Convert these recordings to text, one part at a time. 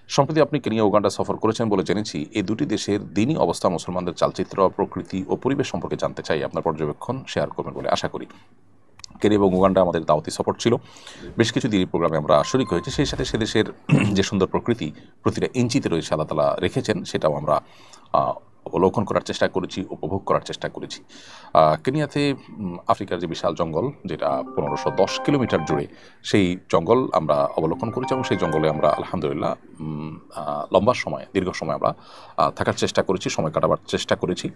সম্প্রতি আপনি Kenya Uganda সফর করেছেন বলে জেনেছি। এই দুটি দেশের দিনই অবস্থা, মুসলমানদের চালচিত্র, প্রকৃতি ও পরিবেশ সম্পর্কে জানতে চাই। আপনার পর্যবেক্ষণ শেয়ার করবেন বলে আশা করি। কেনিয়া এবং উগান্ডা আমাদের দাওয়াতি সফর ছিল। বেশ কিছু দিনই প্রোগ্রামে আমরা শরিক হয়েছি। সেই সাথে সে দেশের যে সুন্দর প্রকৃতি প্রতিটা ইঞ্চিতে রয়েছে আল্লাহ তালা রেখেছেন, সেটাও আমরা অবলোকন করার চেষ্টা করেছি, উপভোগ করার চেষ্টা করেছি। কেনিয়াতে আফ্রিকার যে বিশাল জঙ্গল, যেটা 1510 কিলোমিটার জুড়ে, সেই জঙ্গল আমরা অবলোকন করেছি এবং সেই জঙ্গলে আমরা আলহামদুলিল্লাহ লম্বা সময়, দীর্ঘ সময় আমরা থাকার চেষ্টা করেছি, সময় কাটাবার চেষ্টা করেছি।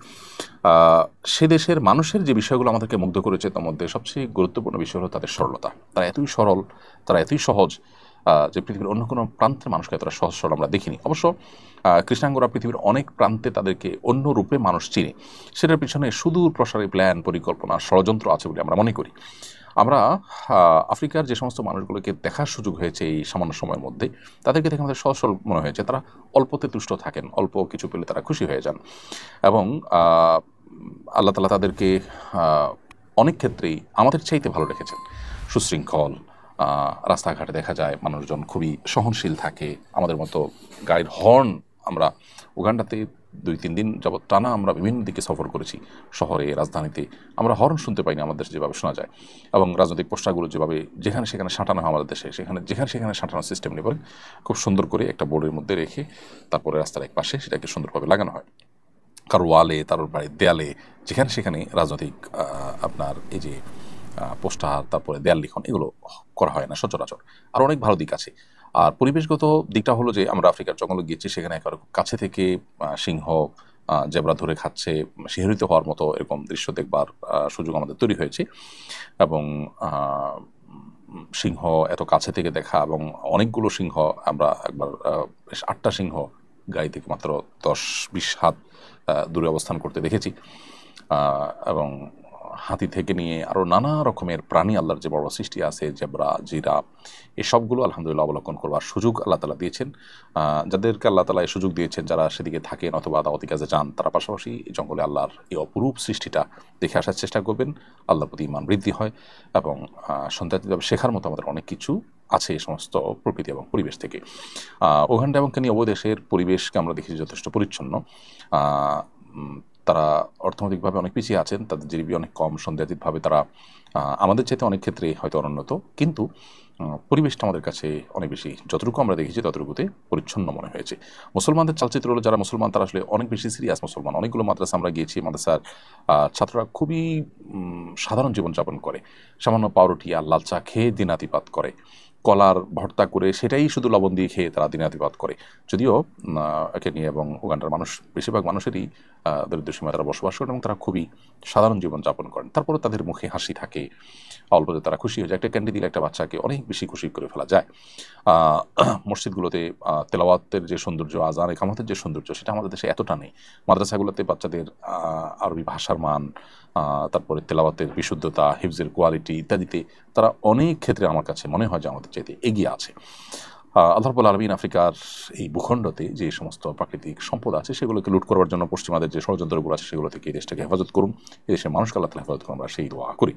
সে দেশের মানুষের যে বিষয়গুলো আমাদেরকে মুগ্ধ করেছে, তার মধ্যে সবচেয়ে গুরুত্বপূর্ণ বিষয় হলো তাদের সরলতা। তারা এতই সরল, তারা এতই সহজ, যে পৃথিবীর অন্য কোনো প্রান্তের মানুষকে এতটা সহজ সরল আমরা দেখিনি। অবশ্য কৃষ্ণাঙ্গরা পৃথিবীর অনেক প্রান্তে তাদেরকে অন্য রূপে মানুষ চিনে। সেটার পিছনে সুদূর প্রসারী প্ল্যান, পরিকল্পনা, ষড়যন্ত্র আছে বলে আমরা মনে করি। আমরা আফ্রিকার যে সমস্ত মানুষগুলোকে দেখার সুযোগ হয়েছে এই সামান্য সময়ের মধ্যে, তাদেরকে দেখে আমাদের সহজ সরল মনে হয়েছে। তারা অল্পতে তুষ্ট থাকেন, অল্প কিছু পেলে তারা খুশি হয়ে যান এবং আল্লাহ তালা তাদেরকে অনেক ক্ষেত্রেই আমাদের চাইতে ভালো রেখেছেন। সুশৃঙ্খল, রাস্তাঘাটে দেখা যায় মানুষজন খুবই সহনশীল থাকে। আমাদের মতো গাড়ির হর্ন, আমরা উগান্ডাতে 2-3 দিন যাবৎ টানা আমরা বিভিন্ন দিকে সফর করেছি, শহরে, রাজধানীতে, আমরা হর্ন শুনতে পাইনি আমাদের দেশে যেভাবে শোনা যায়। এবং রাজনৈতিক পোস্টারগুলো যেভাবে যেখানে সেখানে সাঁটানো হয় আমাদের দেশে, যেখানে সেখানে সাঁটানোর সিস্টেম নেই, বলে খুব সুন্দর করে একটা বোর্ডের মধ্যে রেখে তারপরে রাস্তার এক পাশে সেটাকে সুন্দরভাবে লাগানো হয়। কারোর ওয়ালে, কারোর বাড়ির দেয়ালে, যেখানে সেখানে রাজনৈতিক আপনার এই যে পোস্টার, তারপরে দেয়াল লিখন, এগুলো করা হয় না সচরাচর। আর অনেক ভালো দিক আছে। আর পরিবেশগত দিকটা হলো যে আমরা আফ্রিকার জঙ্গলে গিয়েছি, সেখানে একেবারে কাছে থেকে সিংহ, জেব্রা ধরে খাচ্ছে, শিহরিত হওয়ার মতো এরকম দৃশ্য দেখবার সুযোগ আমাদের তৈরি হয়েছে। এবং সিংহ এত কাছে থেকে দেখা, এবং অনেকগুলো সিংহ, আমরা একবার বেশ 8টা সিংহ গাড়ি থেকে মাত্র 10-20 হাত দূরে অবস্থান করতে দেখেছি। এবং হাতি থেকে নিয়ে আরও নানা রকমের প্রাণী, আল্লাহর যে বড় সৃষ্টি আছে, জেব্রা, জিরাফ, এই সবগুলো আলহামদুলিল্লাহ অবলোকন করবার সুযোগ আল্লাহ তালা দিয়েছেন। যাদেরকে আল্লাহ তালা এই সুযোগ দিয়েছেন, যারা সেদিকে থাকেন অথবা দাওয়াতি কাজে যান, তারা পাশাপাশি এই জঙ্গলে আল্লাহর এই অপরূপ সৃষ্টিটা দেখে আসার চেষ্টা করবেন। আল্লাহর প্রতি ঈমান বৃদ্ধি হয় এবং সন্তানভাবে শেখার মতো আমাদের অনেক কিছু আছে এই সমস্ত প্রকৃতি এবং পরিবেশ থেকে। উগান্ডা এবং কেনিয়া উভয় দেশের পরিবেশকে আমরা দেখেছি যথেষ্ট পরিচ্ছন্ন। তারা অর্থনৈতিকভাবে অনেক পিছিয়ে আছেন, তাদের জিডিপি অনেক কম, সন্দেহাতীতভাবে তারা আমাদের চাইতে অনেক ক্ষেত্রে হয়তো অনুন্নত, কিন্তু পরিবেশটা আমাদের কাছে অনেক বেশি, যতটুকু আমরা দেখেছি ততটুকুতে পরিচ্ছন্ন মনে হয়েছে। মুসলমানদের চালচিত্র হলো, যারা মুসলমান তারা আসলে অনেক বেশি সিরিয়াস মুসলমান। অনেকগুলো মাদ্রাসা আমরা গিয়েছি, মাদ্রাসার ছাত্ররা খুবই সাধারণ জীবনযাপন করে। সামান্য পাউরুটি আর লাল চা খেয়ে দিনাতিপাত করে, কলার ভর্তা করে সেটাই শুধু লবণ দিয়ে খেয়ে তারা দিনাতিপাত করে। যদিও কেনিয়া এবং উগান্ডার মানুষ, বেশিরভাগ মানুষেরই দরিদ্র সীমায় তারা বসবাস করেন এবং তারা খুবই সাধারণ জীবনযাপন করেন। তারপরে তাদের মুখে হাসি থাকে, অল্পতে তারা খুশি হয়ে যায়। একটা ক্যান্ডি দিলে একটা বাচ্চাকে অনেক বেশি খুশি করে ফেলা যায়। মসজিদগুলোতে তেলাওয়াতের যে সৌন্দর্য, আজান একামতের যে সৌন্দর্য, সেটা আমাদের দেশে এতটা নেই। মাদ্রাসাগুলোতে বাচ্চাদের আরবি ভাষার মান, তারপরে তেলাওয়াতের বিশুদ্ধতা, হিফজের কোয়ালিটি ইত্যাদিতে তারা অনেক ক্ষেত্রে আমার কাছে মনে হয় যে আমাদের চাইতে এগিয়ে আছে। আল্লাহ রাব্বুল আলামিন আফ্রিকার এই ভূখণ্ডতে যে সমস্ত প্রাকৃতিক সম্পদ আছে, সেগুলোকে লুট করবার জন্য পশ্চিমাদের যে ষড়যন্ত্রগুলো আছে, সেগুলো থেকে এই দেশটাকে হেফাজত করুন, এই দেশের মানুষকে আল্লাহ তাআলা হেফাজত করুন, আমরা সেই দোয়া করি।